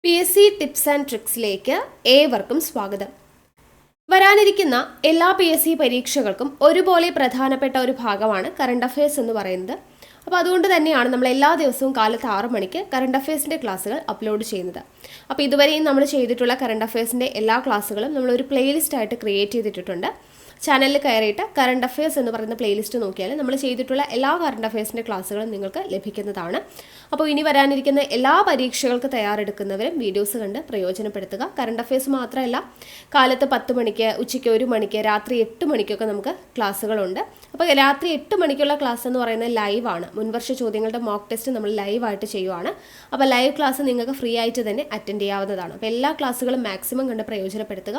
PSC tips and ട്രിക്സിലേക്ക് ഏവർക്കും സ്വാഗതം. വരാനിരിക്കുന്ന എല്ലാ PSC പരീക്ഷകൾക്കും ഒരുപോലെ പ്രധാനപ്പെട്ട ഒരു ഭാഗമാണ് കറണ്ട് അഫയേഴ്സ് എന്ന് പറയുന്നത്. അപ്പോൾ അതുകൊണ്ട് തന്നെയാണ് നമ്മൾ എല്ലാ ദിവസവും കാലത്ത് 6 മണിക്ക് കറണ്ട് അഫയേഴ്സിൻ്റെ ക്ലാസ്സുകൾ അപ്ലോഡ് ചെയ്യുന്നത്. അപ്പോൾ ഇതുവരെയും നമ്മൾ ചെയ്തിട്ടുള്ള കറണ്ട് അഫയേഴ്സിൻ്റെ എല്ലാ ക്ലാസ്സുകളും നമ്മളൊരു പ്ലേലിസ്റ്റ് ആയിട്ട് ക്രിയേറ്റ് ചെയ്തിട്ടുണ്ട്. ചാനലിൽ കയറിയിട്ട് കറണ്ട് അഫയേഴ്സ് എന്ന് പറയുന്ന പ്ലേലിസ്റ്റ് നോക്കിയാൽ നമ്മൾ ചെയ്തിട്ടുള്ള എല്ലാ കറണ്ട് അഫയേഴ്സിൻ്റെ ക്ലാസ്സുകളും നിങ്ങൾക്ക് ലഭിക്കുന്നതാണ്. അപ്പോൾ ഇനി വരാനിരിക്കുന്ന എല്ലാ പരീക്ഷകൾക്ക് തയ്യാറെടുക്കുന്നവരും വീഡിയോസ് കണ്ട് പ്രയോജനപ്പെടുത്തുക. കറണ്ട് അഫയേഴ്സ് മാത്രമല്ല, കാലത്ത് 10 മണിക്ക്, ഉച്ചയ്ക്ക് 1 മണിക്ക്, രാത്രി 8 മണിക്കൊക്കെ നമുക്ക് ക്ലാസ്സുകളുണ്ട്. അപ്പോൾ രാത്രി 8 മണിക്കുള്ള ക്ലാസ് എന്ന് പറയുന്നത് ലൈവാണ്. മുൻവർഷ ചോദ്യങ്ങളുടെ മോക്ക് ടെസ്റ്റ് നമ്മൾ ലൈവായിട്ട് ചെയ്യുവാണ്. അപ്പോൾ ലൈവ് ക്ലാസ് നിങ്ങൾക്ക് ഫ്രീ ആയിട്ട് തന്നെ അറ്റൻഡ് ചെയ്യാവുന്നതാണ്. അപ്പോൾ എല്ലാ ക്ലാസ്സുകളും മാക്സിമം കണ്ട് പ്രയോജനപ്പെടുത്തുക.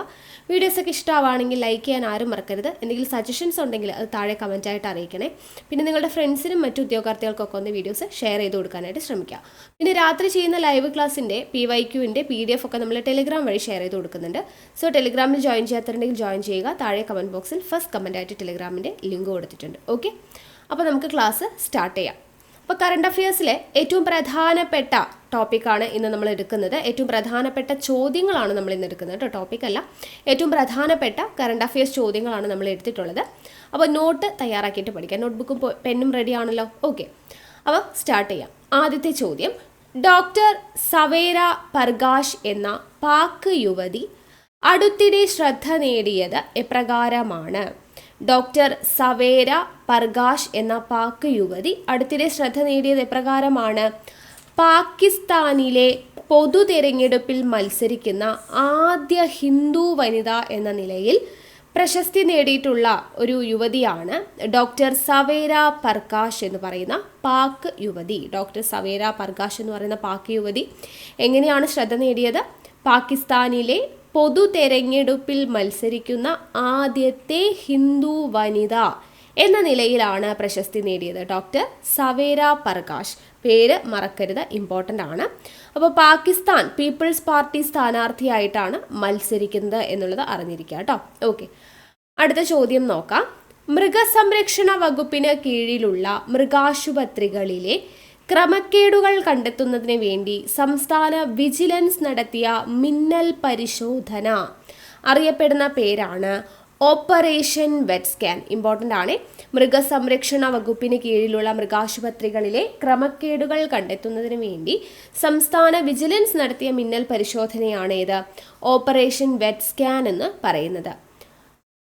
വീഡിയോസൊക്കെ ഇഷ്ടമാണെങ്കിൽ ലൈക്ക് ചെയ്യാൻ ആരും മറക്കരുത്. എന്തെങ്കിലും സജഷൻസ് ഉണ്ടെങ്കിൽ അത് താഴെ കമൻറ്റായിട്ട് അറിയിക്കണേ. പിന്നെ നിങ്ങളുടെ ഫ്രണ്ട്സിനും മറ്റു ഉദ്യോഗാർത്ഥികൾക്കൊക്കെ ഒന്ന് വീഡിയോസ് ഷെയർ ചെയ്ത് കൊടുക്കാനായിട്ട് ശ്രമിക്കുക. പിന്നെ രാത്രി ചെയ്യുന്ന ലൈവ് ക്ലാസ്സിൻ്റെ PYQൻ്റെ PDF ഒക്കെ നമ്മൾ ടെലിഗ്രാം വഴി ഷെയർ ചെയ്ത് കൊടുക്കുന്നുണ്ട്. സോ ടെലിഗ്രാമിൽ ജോയിൻ ചെയ്യാത്തുണ്ടെങ്കിൽ ജോയിൻ ചെയ്യുക. താഴെ കമൻറ്റ് ബോക്സിൽ ഫസ്റ്റ് കമൻറ്റായിട്ട് ടെലിഗ്രാമിൻ്റെ ലിങ്ക് കൊടുത്തിട്ടുണ്ട്. ഓക്കെ, അപ്പോൾ നമുക്ക് ക്ലാസ് സ്റ്റാർട്ട് ചെയ്യാം. അപ്പോൾ കറണ്ട് അഫയേഴ്സിലെ ഏറ്റവും പ്രധാനപ്പെട്ട ടോപ്പിക്കാണ് ഇന്ന് നമ്മൾ എടുക്കുന്നത്. ഏറ്റവും പ്രധാനപ്പെട്ട ചോദ്യങ്ങളാണ് നമ്മൾ ഇന്ന് എടുക്കുന്നത് കേട്ടോ, ടോപ്പിക്കല്ല. ഏറ്റവും പ്രധാനപ്പെട്ട കറണ്ട് അഫയേഴ്സ് ചോദ്യങ്ങളാണ് നമ്മൾ എടുത്തിട്ടുള്ളത്. അപ്പോൾ നോട്ട് തയ്യാറാക്കിയിട്ട് പഠിക്കാം. നോട്ട്ബുക്കും പെന്നും റെഡി ആണല്ലോ. ഓക്കെ, അപ്പോൾ സ്റ്റാർട്ട് ചെയ്യാം. ആദ്യത്തെ ചോദ്യം, ഡോക്ടർ സവേര പർഗാഷ് എന്ന പാക് യുവതി അടുത്തിടെ ശ്രദ്ധ നേടിയത് എപ്രകാരമാണ്? ഡോക്ടർ സവേര പർഗാഷ് എന്ന പാക് യുവതി അടുത്തിടെ ശ്രദ്ധ നേടിയത് എപ്രകാരമാണ്? പാകിസ്ഥാനിലെ പൊതു തെരഞ്ഞെടുപ്പിൽ മത്സരിക്കുന്ന ആദ്യ ഹിന്ദു വനിത എന്ന നിലയിൽ പ്രശസ്തി നേടിയിട്ടുള്ള ഒരു യുവതിയാണ് ഡോക്ടർ സവേര പർഗാഷ് എന്ന് പറയുന്ന പാക് യുവതി. ഡോക്ടർ സവേര പർഗാഷ് എന്ന് പറയുന്ന പാക് യുവതി എങ്ങനെയാണ് ശ്രദ്ധ നേടിയത്? പാകിസ്ഥാനിലെ പൊതു തെരഞ്ഞെടുപ്പിൽ മത്സരിക്കുന്ന ആദ്യത്തെ ഹിന്ദു വനിത എന്ന നിലയിലാണ് പ്രശസ്തി നേടിയത് ഡോക്ടർ സവേര പർഗാഷ്. പേര് മറക്കരുത്, ഇമ്പോർട്ടൻ്റ് ആണ്. അപ്പോൾ പാകിസ്ഥാൻ പീപ്പിൾസ് പാർട്ടി സ്ഥാനാർത്ഥിയായിട്ടാണ് മത്സരിക്കുന്നത് എന്നുള്ളത് അറിഞ്ഞിരിക്കുക കേട്ടോ. ഓക്കെ, അടുത്ത ചോദ്യം നോക്കാം. മൃഗസംരക്ഷണ വകുപ്പിന് കീഴിലുള്ള മൃഗാശുപത്രികളിലെ ക്രമക്കേടുകൾ കണ്ടെത്തുന്നതിന് വേണ്ടി സംസ്ഥാന വിജിലൻസ് നടത്തിയ മിന്നൽ പരിശോധന അറിയപ്പെടുന്ന പേരാണ് ഓപ്പറേഷൻ വെറ്റ് സ്കാൻ. ഇമ്പോർട്ടൻ്റ് ആണ്. മൃഗസംരക്ഷണ വകുപ്പിന് കീഴിലുള്ള മൃഗാശുപത്രികളിലെ ക്രമക്കേടുകൾ കണ്ടെത്തുന്നതിന് വേണ്ടി സംസ്ഥാന വിജിലൻസ് നടത്തിയ മിന്നൽ പരിശോധനയാണ് ഇത് ഓപ്പറേഷൻ വെറ്റ് സ്കാൻ എന്ന് പറയുന്നത്.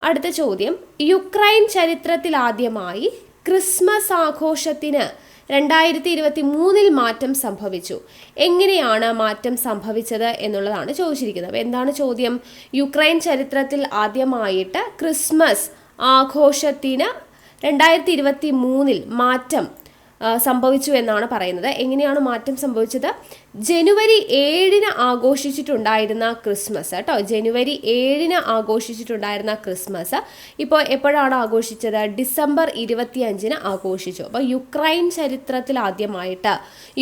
അടുത്ത ചോദ്യം, യുക്രൈൻ ചരിത്രത്തിലാദ്യമായി ക്രിസ്മസ് ആഘോഷത്തിന് 2023 മാറ്റം സംഭവിച്ചു. എങ്ങനെയാണ് മാറ്റം സംഭവിച്ചത് എന്നുള്ളതാണ് ചോദിച്ചിരിക്കുന്നത്. അപ്പോൾ എന്താണ് ചോദ്യം? യുക്രൈൻ ചരിത്രത്തിൽ ആദ്യമായിട്ട് ക്രിസ്മസ് ആഘോഷത്തിന് 2023 മാറ്റം സംഭവിച്ചു എന്നാണ് പറയുന്നത്. എങ്ങനെയാണ് മാറ്റം സംഭവിച്ചത്? ജനുവരി 7 ആഘോഷിച്ചിട്ടുണ്ടായിരുന്ന ക്രിസ്മസ് കേട്ടോ, ജനുവരി 7 ആഘോഷിച്ചിട്ടുണ്ടായിരുന്ന ക്രിസ്മസ് ഇപ്പോൾ എപ്പോഴാണ് ആഘോഷിച്ചത്? ഡിസംബർ 25 ആഘോഷിച്ചു. അപ്പോൾ യുക്രൈൻ ചരിത്രത്തിൽ ആദ്യമായിട്ട്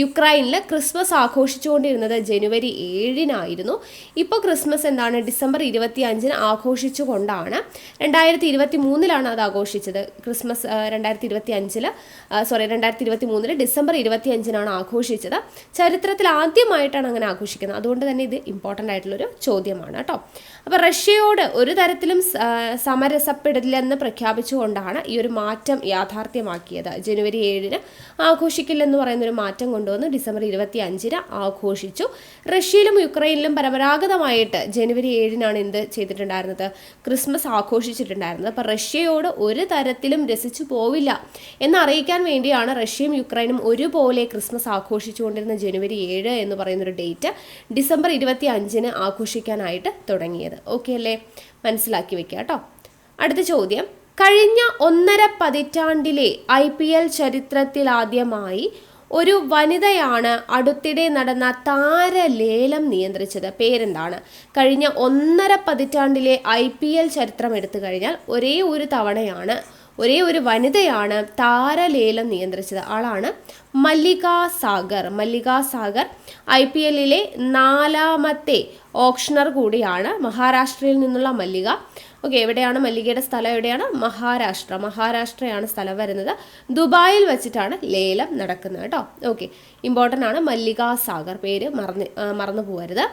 യുക്രൈനിൽ ക്രിസ്മസ് ആഘോഷിച്ചുകൊണ്ടിരുന്നത് ജനുവരി 7 ഇപ്പോൾ ക്രിസ്മസ് എന്താണ്? ഡിസംബർ 25 ആഘോഷിച്ചുകൊണ്ടാണ് 2023 അത് ആഘോഷിച്ചത്. ക്രിസ്മസ് 2023 ഡിസംബർ 25 ആഘോഷിച്ചത്. ചരിത്രത്തിൽ ആദ്യമായിട്ടാണ് അങ്ങനെ ആഘോഷിക്കുന്നത്. അതുകൊണ്ട് തന്നെ ഇത് ഇമ്പോർട്ടൻ്റ് ആയിട്ടുള്ളൊരു ചോദ്യമാണ് കേട്ടോ. അപ്പോൾ റഷ്യയോട് ഒരു തരത്തിലും സമരസപ്പെടില്ലെന്ന് പ്രഖ്യാപിച്ചുകൊണ്ടാണ് ഈ ഒരു മാറ്റം യാഥാർത്ഥ്യമാക്കിയത്. ജനുവരി 7 ആഘോഷിക്കില്ലെന്ന് പറയുന്നൊരു മാറ്റം കൊണ്ടുവന്ന് ഡിസംബർ 25 ആഘോഷിച്ചു. റഷ്യയിലും യുക്രൈനിലും പരമ്പരാഗതമായിട്ട് ജനുവരി 7 എന്ത് ചെയ്തിട്ടുണ്ടായിരുന്നത്? ക്രിസ്മസ് ആഘോഷിച്ചിട്ടുണ്ടായിരുന്നത്. അപ്പോൾ റഷ്യയോട് ഒരു തരത്തിലും രസിച്ചു പോവില്ല എന്നറിയിക്കാൻ വേണ്ടിയാണ് റഷ്യയും യുക്രൈനും ഒരുപോലെ ക്രിസ്മസ് ആഘോഷിച്ചുകൊണ്ടിരുന്ന ജനുവരി 7 എന്ന് പറയുന്നൊരു ഡേറ്റ് ഡിസംബർ 25 ആഘോഷിക്കാനായിട്ട് തുടങ്ങിയത്. ഓക്കെ അല്ലേ? മനസ്സിലാക്കി വെക്കുക കേട്ടോ. അടുത്ത ചോദ്യം, കഴിഞ്ഞ 1.5 പതിറ്റാണ്ടിലെ IPL ചരിത്രത്തിലാദ്യമായി ഒരു വനിതയാണ് അടുത്തിടെ നടന്ന താരലേലം നിയന്ത്രിച്ചത്. പേരെന്താണ്? കഴിഞ്ഞ 1.5 പതിറ്റാണ്ടിലെ IPL ചരിത്രം എടുത്തു കഴിഞ്ഞാൽ ഒരേ ഒരു തവണയാണ് ഒരേ ഒരു വനിതയാണ് താരലേലം നിയന്ത്രിച്ചത്. ആളാണ് മല്ലിക സാഗർ. മല്ലിക സാഗർ IPLലെ 4ാമത്തെ ഓപ്ഷണർ കൂടിയാണ്. മഹാരാഷ്ട്രയിൽ നിന്നുള്ള മല്ലിക. ഓക്കെ, എവിടെയാണ് മല്ലികയുടെ സ്ഥലം? എവിടെയാണ്? മഹാരാഷ്ട്രയാണ് സ്ഥലം വരുന്നത്. ദുബായിൽ വെച്ചിട്ടാണ് ലേലം നടക്കുന്നത് കേട്ടോ. ഓക്കെ, ഇമ്പോർട്ടൻ്റ് ആണ് മല്ലിക സാഗർ, പേര് മറന്നു പോകരുത്.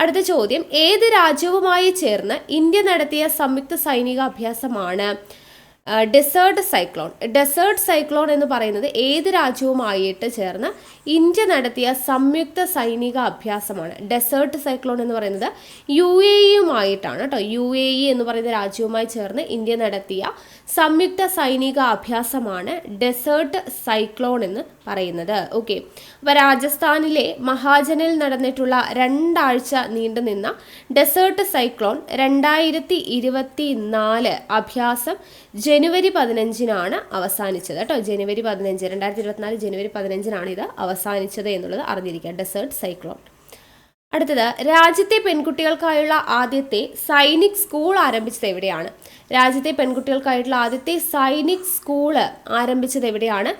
അടുത്ത ചോദ്യം, ഏത് രാജ്യവുമായി ചേർന്ന് ഇന്ത്യ നടത്തിയ സംയുക്ത സൈനിക അഭ്യാസമാണ് ഡെസേർട്ട് സൈക്ലോൺ? ഡെസേർട്ട് സൈക്ലോൺ എന്ന് പറയുന്നത് ഏത് രാജ്യവുമായിട്ട് ചേർന്ന് ഇന്ത്യ നടത്തിയ സംയുക്ത സൈനിക അഭ്യാസമാണ്. ഡെസേർട്ട് സൈക്ലോൺ എന്ന് പറയുന്നത് UAEയുമായിട്ടാണ് കേട്ടോ. UAE എന്ന് പറയുന്ന രാജ്യവുമായി ചേർന്ന് ഇന്ത്യ നടത്തിയ സംയുക്ത സൈനിക അഭ്യാസമാണ് ഡെസേർട്ട് സൈക്ലോൺ എന്ന് പറയുന്നത്. ഓക്കെ, അപ്പോൾ രാജസ്ഥാനിലെ മഹാജനിൽ നടന്നിട്ടുള്ള 2 ആഴ്ച നീണ്ടുനിന്ന ഡെസേർട്ട് സൈക്ലോൺ 2024 അഭ്യാസം ജനുവരി 15-നാണ് അവസാനിച്ചത് കേട്ടോ. ജനുവരി 15, 2024 ജനുവരി 15-നാണ് ഇത് അവസാനിച്ചത് എന്നുള്ളത് അറിഞ്ഞിരിക്കുക. Desert cyclone. അടുത്തത്, രാജ്യത്തെ പെൺകുട്ടികൾക്കായുള്ള ആദ്യത്തെ സൈനിക് സ്കൂൾ ആരംഭിച്ചത് എവിടെയാണ്? രാജ്യത്തെ പെൺകുട്ടികൾക്കായിട്ടുള്ള ആദ്യത്തെ സൈനിക് സ്കൂള് ആരംഭിച്ചത് എവിടെയാണ്?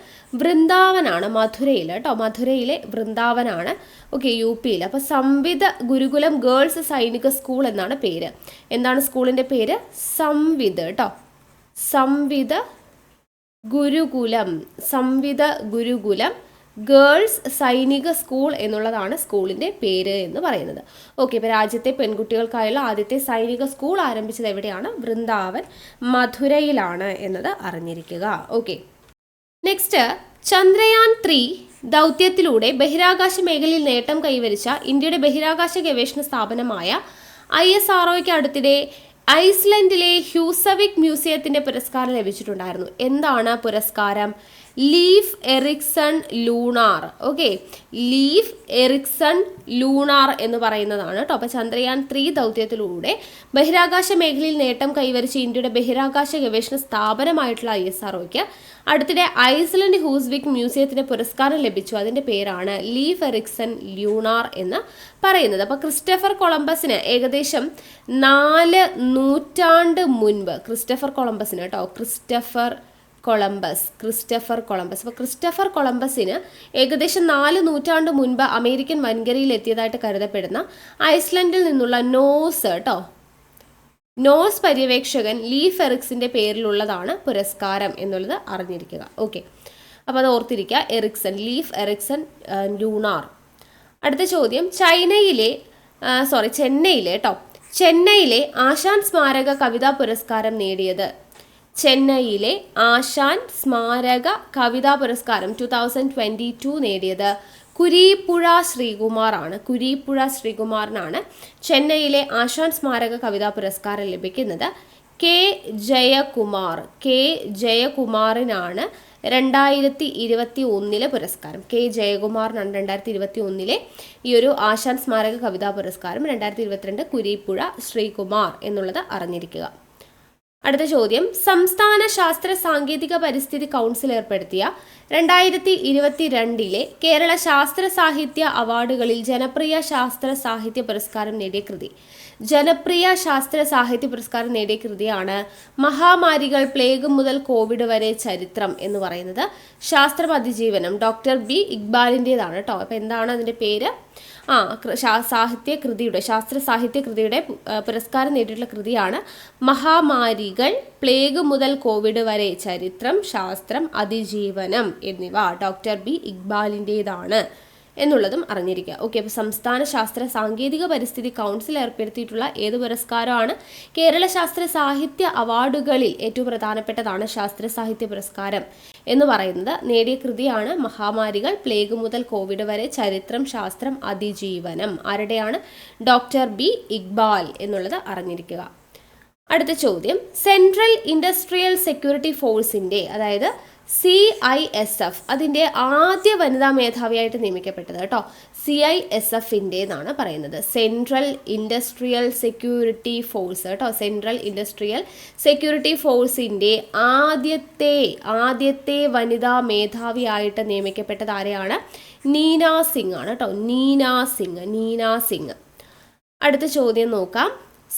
വൃന്ദാവനാണ്, മധുരയിൽ കേട്ടോ. മധുരയിലെ വൃന്ദാവനാണ്. ഓക്കെ, UPയിൽ. അപ്പോൾ സംവിത് ഗുരുകുലം ഗേൾസ് സൈനിക സ്കൂൾ എന്നാണ് പേര്. എന്താണ് സ്കൂളിൻ്റെ പേര്? സംവിത് കേട്ടോ. സംവിത് ഗുരുകുലം ഗേൾസ് സൈനിക സ്കൂൾ എന്നുള്ളതാണ് സ്കൂളിൻ്റെ പേര് എന്ന് പറയുന്നത്. ഓക്കെ, ഇപ്പോൾ രാജ്യത്തെ പെൺകുട്ടികൾക്കായുള്ള ആദ്യത്തെ സൈനിക സ്കൂൾ ആരംഭിച്ചത് എവിടെയാണ്? വൃന്ദാവൻ, മധുരയിലാണ് എന്നത് അറിഞ്ഞിരിക്കുക. ഓക്കെ, നെക്സ്റ്റ്, ചന്ദ്രയാൻ 3 ദൗത്യത്തിലൂടെ ബഹിരാകാശ മേഖലയിൽ നേട്ടം കൈവരിച്ച ഇന്ത്യയുടെ ബഹിരാകാശ ഗവേഷണ സ്ഥാപനമായ ISROയ്ക്ക് അടുത്തിടെ ഐസ്ലൻഡിലെ ഹ്യൂസവിക് മ്യൂസിയത്തിന്റെ പുരസ്കാരം ലഭിച്ചിട്ടുണ്ടായിരുന്നു. എന്താണ് പുരസ്കാരം? Leif Erikson Lunar. Okay, Leif Erikson Lunar എന്ന് പറയുന്നതാണ് കേട്ടോ. അപ്പോൾ ചന്ദ്രയാൻ 3 ദൗത്യത്തിലൂടെ ബഹിരാകാശ മേഖലയിൽ നേട്ടം കൈവരിച്ച ഇന്ത്യയുടെ ബഹിരാകാശ ഗവേഷണ സ്ഥാപനമായിട്ടുള്ള ISROയ്ക്ക് അടുത്തിടെ ഐസ്ലൻഡ് ഹ്യൂസ്വിക് മ്യൂസിയത്തിന്റെ പുരസ്കാരം ലഭിച്ചു. അതിന്റെ പേരാണ് ലീഫ് എറിക്സൺ ലൂണാർ എന്ന് പറയുന്നത്. അപ്പോൾ ക്രിസ്റ്റഫർ കൊളംബസിന് ഏകദേശം 4 നൂറ്റാണ്ട് മുൻപ്, ക്രിസ്റ്റഫർ കൊളംബസിന് കേട്ടോ, ക്രിസ്റ്റഫർ കൊളംബസ്. അപ്പോൾ ക്രിസ്റ്റഫർ കൊളംബസിന് ഏകദേശം 4 നൂറ്റാണ്ട് മുൻപ് അമേരിക്കൻ വൻകരയിൽ എത്തിയതായിട്ട് കരുതപ്പെടുന്ന ഐസ്ലൻഡിൽ നിന്നുള്ള നോസ് പര്യവേക്ഷകൻ ലീഫ് എറിക്സിന്റെ പേരിലുള്ളതാണ് പുരസ്കാരം എന്നുള്ളത് അറിഞ്ഞിരിക്കുക. ഓക്കെ, അപ്പോൾ അത് ഓർത്തിരിക്കുക. Leif Erikson Lunar. അടുത്ത ചോദ്യം, ചെന്നൈയിലെ ആശാൻ സ്മാരക കവിതാ പുരസ്കാരം നേടിയത്? ചെന്നൈയിലെ ആശാൻ സ്മാരക കവിതാ പുരസ്കാരം 2022 നേടിയത് കുരീപ്പുഴ ശ്രീകുമാറിനാണ് ചെന്നൈയിലെ ആശാൻ സ്മാരക കവിതാ പുരസ്കാരം ലഭിക്കുന്നത്. കെ ജയകുമാറിനാണ് 2021 പുരസ്കാരം. കെ ജയകുമാറിനാണ് 2021 ഈ ഒരു ആശാൻ സ്മാരക കവിതാ പുരസ്കാരം. 2022 കുരീപ്പുഴ ശ്രീകുമാർ എന്നുള്ളത് അറിഞ്ഞിരിക്കുക. അടുത്ത ചോദ്യം, സംസ്ഥാന ശാസ്ത്ര സാങ്കേതിക പരിസ്ഥിതി കൗൺസിൽ ഏർപ്പെടുത്തിയ 2022 കേരള ശാസ്ത്ര സാഹിത്യ അവാർഡുകളിൽ ജനപ്രിയ ശാസ്ത്ര സാഹിത്യ പുരസ്കാരം നേടിയ കൃതി? ജനപ്രിയ ശാസ്ത്ര സാഹിത്യ പുരസ്കാരം നേടിയ കൃതിയാണ് മഹാമാരികൾ പ്ലേഗ് മുതൽ കോവിഡ് വരെ ചരിത്രം എന്ന് പറയുന്നത്. ശാസ്ത്രം അതിജീവനം ഡോക്ടർ ബി ഇക്ബാലിൻ്റെതാണ് കേട്ടോ. അപ്പോൾ എന്താണ് അതിൻ്റെ പേര്? ശാസ്ത്ര സാഹിത്യ കൃതിയുടെ പുരസ്കാരം നേടിയിട്ടുള്ള കൃതിയാണ് മഹാമാരികൾ പ്ലേഗ് മുതൽ കോവിഡ് വരെ ചരിത്രം, ശാസ്ത്രം, അതിജീവനം എന്നിവ ഡോക്ടർ ബി ഇക്ബാലിൻ്റെതാണ് എന്നുള്ളതും അറിഞ്ഞിരിക്കുക. ഓക്കെ, അപ്പോൾ സംസ്ഥാന ശാസ്ത്ര സാങ്കേതിക പരിസ്ഥിതി കൗൺസിൽ ഏർപ്പെടുത്തിയിട്ടുള്ള ഏത് പുരസ്കാരമാണ്? കേരള ശാസ്ത്ര സാഹിത്യ അവാർഡുകളിൽ ഏറ്റവും പ്രധാനപ്പെട്ടതാണ് ശാസ്ത്ര സാഹിത്യ പുരസ്കാരം എന്ന് പറയുന്നത്. നേടിയ കൃതിയാണ് മഹാമാരികൾ പ്ലേഗ് മുതൽ കോവിഡ് വരെ ചരിത്രം, ശാസ്ത്രം, അതിജീവനം. ആരുടെയാണ്? ഡോക്ടർ ബി ഇക്ബാൽ എന്നുള്ളത് അറിഞ്ഞിരിക്കുക. അടുത്ത ചോദ്യം, സെൻട്രൽ ഇൻഡസ്ട്രിയൽ സെക്യൂരിറ്റി ഫോഴ്സിൻ്റെ, അതായത് CISF, അതിൻ്റെ ആദ്യ വനിതാ മേധാവിയായിട്ട് നിയമിക്കപ്പെട്ടത് കേട്ടോ. CISFൻ്റെതാണ് പറയുന്നത്. സെൻട്രൽ ഇൻഡസ്ട്രിയൽ സെക്യൂരിറ്റി ഫോഴ്സ് കേട്ടോ. സെൻട്രൽ ഇൻഡസ്ട്രിയൽ സെക്യൂരിറ്റി ഫോഴ്സിൻ്റെ ആദ്യത്തെ വനിതാ മേധാവിയായിട്ട് നിയമിക്കപ്പെട്ടത് ആരെയാണ്? നീന സിംഗ് ആണ് കേട്ടോ. നീന സിംഗ്. അടുത്ത ചോദ്യം നോക്കാം.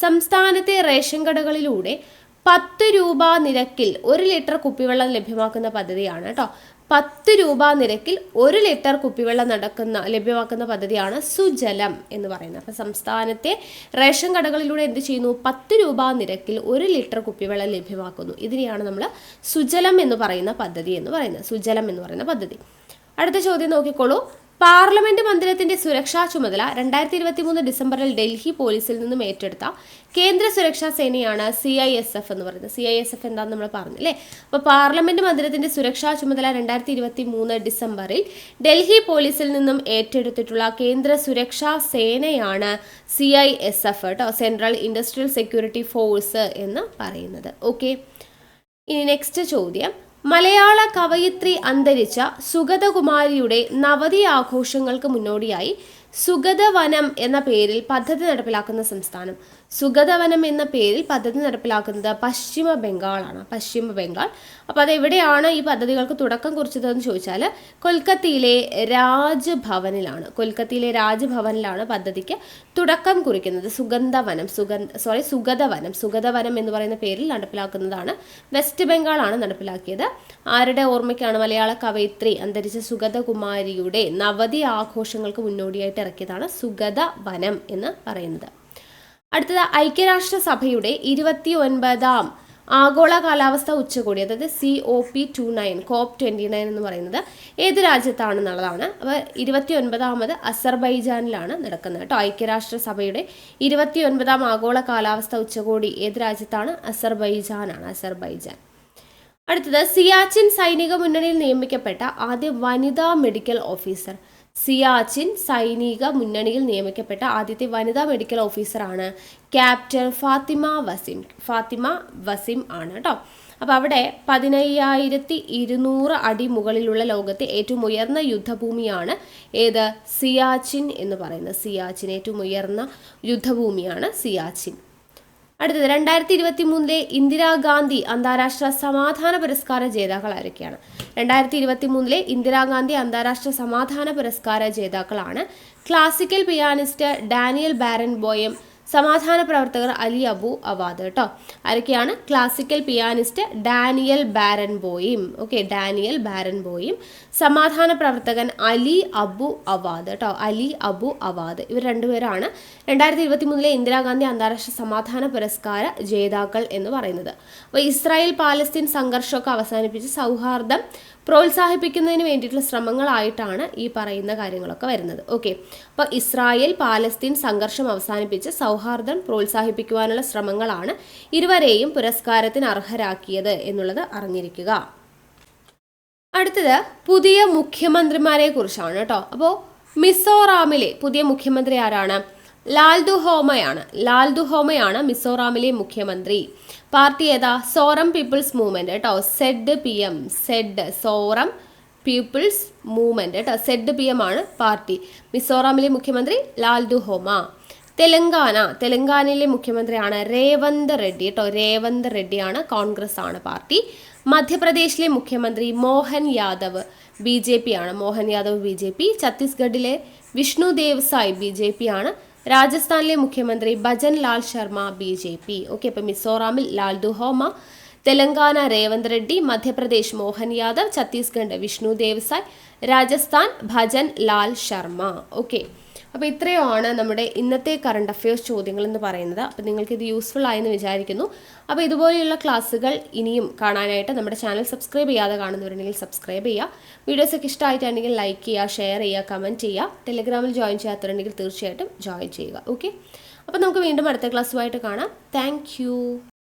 സംസ്ഥാനത്തെ റേഷൻ കടകളിലൂടെ 10 രൂപ നിരക്കിൽ 1 ലിറ്റർ കുപ്പിവെള്ളം ലഭ്യമാക്കുന്ന പദ്ധതിയാണ് കേട്ടോ. 10 രൂപ നിരക്കിൽ 1 ലിറ്റർ കുപ്പിവെള്ളം ലഭ്യമാക്കുന്ന പദ്ധതിയാണ് സുജലം എന്ന് പറയുന്നത്. അപ്പം സംസ്ഥാനത്തെ റേഷൻ കടകളിലൂടെ എന്ത് ചെയ്യുന്നു? 10 രൂപ നിരക്കിൽ 1 ലിറ്റർ കുപ്പിവെള്ളം ലഭ്യമാക്കുന്നു. ഇതിനെയാണ് നമ്മൾ സുജലം എന്ന് പറയുന്ന പദ്ധതി എന്ന് പറയുന്നത്. സുജലം എന്ന് പറയുന്ന പദ്ധതി. അടുത്ത ചോദ്യം നോക്കിക്കോളൂ. പാർലമെന്റ് മന്ദിരത്തിന്റെ സുരക്ഷാ ചുമതല 2023 ഡിസംബറിൽ ഡൽഹി പോലീസിൽ നിന്നും ഏറ്റെടുത്ത കേന്ദ്ര സുരക്ഷാ സേനയാണ് CISF എന്ന് പറയുന്നത്. CISF എന്താണെന്ന് നമ്മൾ പറഞ്ഞു അല്ലേ. അപ്പോൾ പാർലമെന്റ് മന്ദിരത്തിന്റെ സുരക്ഷാ ചുമതല 2023 ഡിസംബറിൽ ഡൽഹി പോലീസിൽ നിന്നും ഏറ്റെടുത്തിട്ടുള്ള കേന്ദ്ര സുരക്ഷാ സേനയാണ് CISF കേട്ടോ, സെൻട്രൽ ഇൻഡസ്ട്രിയൽ സെക്യൂരിറ്റി ഫോഴ്സ് എന്ന് പറയുന്നത്. ഓക്കെ, ഇനി നെക്സ്റ്റ് ചോദ്യം. മലയാള കവയിത്രി അന്തരിച്ച സുഗതകുമാരിയുടെ നവതി ആഘോഷങ്ങൾക്ക് മുന്നോടിയായി സുഗതവനം എന്ന പേരിൽ പദ്ധതി നടപ്പിലാക്കുന്ന സംസ്ഥാനം. സുഗതവനം എന്ന പേരിൽ പദ്ധതി നടപ്പിലാക്കുന്നത് പശ്ചിമ ബംഗാളാണ്. പശ്ചിമ ബംഗാൾ. അപ്പോൾ അതെവിടെയാണ് ഈ പദ്ധതികൾക്ക് തുടക്കം കുറിച്ചതെന്ന് ചോദിച്ചാൽ കൊൽക്കത്തയിലെ രാജ്ഭവനിലാണ്. കൊൽക്കത്തയിലെ രാജ്ഭവനിലാണ് പദ്ധതിക്ക് തുടക്കം കുറിക്കുന്നത്. സുഗതവനം എന്ന് പറയുന്ന പേരിൽ നടപ്പിലാക്കുന്നതാണ്. വെസ്റ്റ് ബംഗാളാണ് നടപ്പിലാക്കിയത്. ആരുടെ ഓർമ്മയ്ക്കാണ്? മലയാള കവയിത്രി അന്തരിച്ച സുഗതകുമാരിയുടെ നവതി ആഘോഷങ്ങൾക്ക് മുന്നോടിയായിട്ട് ഇറക്കിയതാണ് സുഗതവനം എന്ന് പറയുന്നത്. അടുത്തത് ഐക്യരാഷ്ട്രസഭയുടെ 29ാം ആഗോള കാലാവസ്ഥ ഉച്ചകോടി, അതായത് COP29 എന്ന് പറയുന്നത് ഏത് രാജ്യത്താണെന്നുള്ളതാണ്. അപ്പോൾ 29ാമത് അസർബൈജാനിലാണ് നടക്കുന്നത് കേട്ടോ. ഐക്യരാഷ്ട്രസഭയുടെ 29ാം ആഗോള കാലാവസ്ഥ ഉച്ചകോടി ഏത് രാജ്യത്താണ്? അസർബൈജാനാണ്. അസർബൈജാൻ. അടുത്തത് സിയാച്ചിൻ സൈനിക മുന്നണിയിൽ നിയമിക്കപ്പെട്ട ആദ്യ വനിതാ മെഡിക്കൽ ഓഫീസർ. സിയാച്ചിൻ സൈനിക മുന്നണിയിൽ നിയമിക്കപ്പെട്ട ആദ്യത്തെ വനിതാ മെഡിക്കൽ ഓഫീസറാണ് ക്യാപ്റ്റൻ ഫാത്തിമ വസിം ആണ് കേട്ടോ. അപ്പോൾ അവിടെ 15,200 അടി മുകളിലുള്ള ലോകത്തെ ഏറ്റവും ഉയർന്ന യുദ്ധഭൂമിയാണ് ഏത്? സിയാച്ചിൻ എന്ന് പറയുന്നത്. സിയാച്ചിൻ ഏറ്റവും ഉയർന്ന യുദ്ധഭൂമിയാണ് സിയാച്ചിൻ. അടുത്തത് 2023 ഇന്ദിരാഗാന്ധി അന്താരാഷ്ട്ര സമാധാന പുരസ്കാര ജേതാക്കൾ ആരൊക്കെയാണ്? 2023 ഇന്ദിരാഗാന്ധി അന്താരാഷ്ട്ര സമാധാന പുരസ്കാര ജേതാക്കളാണ് ക്ലാസിക്കൽ പിയാനിസ്റ്റ് ഡാനിയൽ ബാരൻബോയും സമാധാന പ്രവർത്തകർ അലി അബു അവാദ് കേട്ടോ. ആരൊക്കെയാണ്? ക്ലാസിക്കൽ പിയാനിസ്റ്റ് ഡാനിയൽ ബാരൻബോയും, ഡാനിയൽ ബാരൻബോയും സമാധാന പ്രവർത്തകൻ അലി അബു അവാദ് കേട്ടോ. അലി അബു അവാദ് ഇവർ രണ്ടുപേരാണ് 2023 ഇന്ദിരാഗാന്ധി അന്താരാഷ്ട്ര സമാധാന പുരസ്കാര ജേതാക്കൾ എന്ന് പറയുന്നത്. അപ്പോൾ ഇസ്രായേൽ പാലസ്തീൻ സംഘർഷമൊക്കെ അവസാനിപ്പിച്ച് സൗഹാർദ്ദം പ്രോത്സാഹിപ്പിക്കുന്നതിന് വേണ്ടിയിട്ടുള്ള ശ്രമങ്ങളായിട്ടാണ് ഈ പറയുന്ന കാര്യങ്ങളൊക്കെ വരുന്നത്. അപ്പോൾ ഇസ്രായേൽ പാലസ്തീൻ സംഘർഷം അവസാനിപ്പിച്ച് സൗഹാർദ്ദം പ്രോത്സാഹിപ്പിക്കുവാനുള്ള ശ്രമങ്ങളാണ് ഇരുവരെയും പുരസ്കാരത്തിന് അർഹരാക്കിയത് എന്നുള്ളത് അറിഞ്ഞിരിക്കുക. അടുത്തത് പുതിയ മുഖ്യമന്ത്രിമാരെ കുറിച്ചാണ് കേട്ടോ. അപ്പോൾ മിസോറാമിലെ പുതിയ മുഖ്യമന്ത്രി ആരാണ്? ലാൽദുഹോമയാണ് മിസോറാമിലെ മുഖ്യമന്ത്രി. പാർട്ടി ഏതാ? സോറം പീപ്പിൾസ് മൂവ്മെന്റ് കേട്ടോ. സോറം പീപ്പിൾസ് മൂവ്മെന്റ് കേട്ടോ. ZPM ആണ് പാർട്ടി. മിസോറാമിലെ മുഖ്യമന്ത്രി ലാൽദുഹോമ. തെലങ്കാനയിലെ മുഖ്യമന്ത്രിയാണ് രേവന്ത് റെഡ്ഡി കേട്ടോ. രേവന്ത് റെഡ്ഡിയാണ്. കോൺഗ്രസ് ആണ് പാർട്ടി. മധ്യപ്രദേശിലെ മുഖ്യമന്ത്രി മോഹൻ യാദവ് BJP ആണ്. മോഹൻ യാദവ് BJP. ഛത്തീസ്ഗഡിലെ വിഷ്ണുദേവ് സായ് BJP ആണ്. രാജസ്ഥാനിലെ മുഖ്യമന്ത്രി ഭജൻ ലാൽ ശർമ്മ BJP. അപ്പോൾ മിസോറാമിൽ ലാൽദുഹോമ, തെലങ്കാന രേവന്ത് റെഡ്ഡി, മധ്യപ്രദേശ് മോഹൻ യാദവ്, ഛത്തീസ്ഗഡ് വിഷ്ണുദേവ് സായ്, രാജസ്ഥാൻ ഭജൻ ലാൽ ശർമ്മ. അപ്പോൾ ഇത്രയുമാണ് നമ്മുടെ ഇന്നത്തെ കറണ്ട് അഫയേഴ്സ് ചോദ്യങ്ങൾ എന്ന് പറയുന്നത്. അപ്പോൾ നിങ്ങൾക്ക് ഇത് യൂസ്ഫുൾ ആയെന്ന് വിചാരിക്കുന്നു. അപ്പോൾ ഇതുപോലെയുള്ള ക്ലാസ്സുകൾ ഇനിയും കാണാനായിട്ട് നമ്മുടെ ചാനൽ സബ്സ്ക്രൈബ് ചെയ്യാതെ കാണുന്നവരുണ്ടെങ്കിൽ സബ്സ്ക്രൈബ് ചെയ്യുക. വീഡിയോസൊക്കെ ഇഷ്ടമായിട്ടുണ്ടെങ്കിൽ ലൈക്ക് ചെയ്യുക, ഷെയർ ചെയ്യുക, കമൻറ്റ് ചെയ്യുക. ടെലിഗ്രാമിൽ ജോയിൻ ചെയ്യാത്തവരുണ്ടെങ്കിൽ തീർച്ചയായിട്ടും ജോയിൻ ചെയ്യുക. അപ്പോൾ നമുക്ക് വീണ്ടും അടുത്ത ക്ലാസ്സുമായിട്ട് കാണാം. താങ്ക്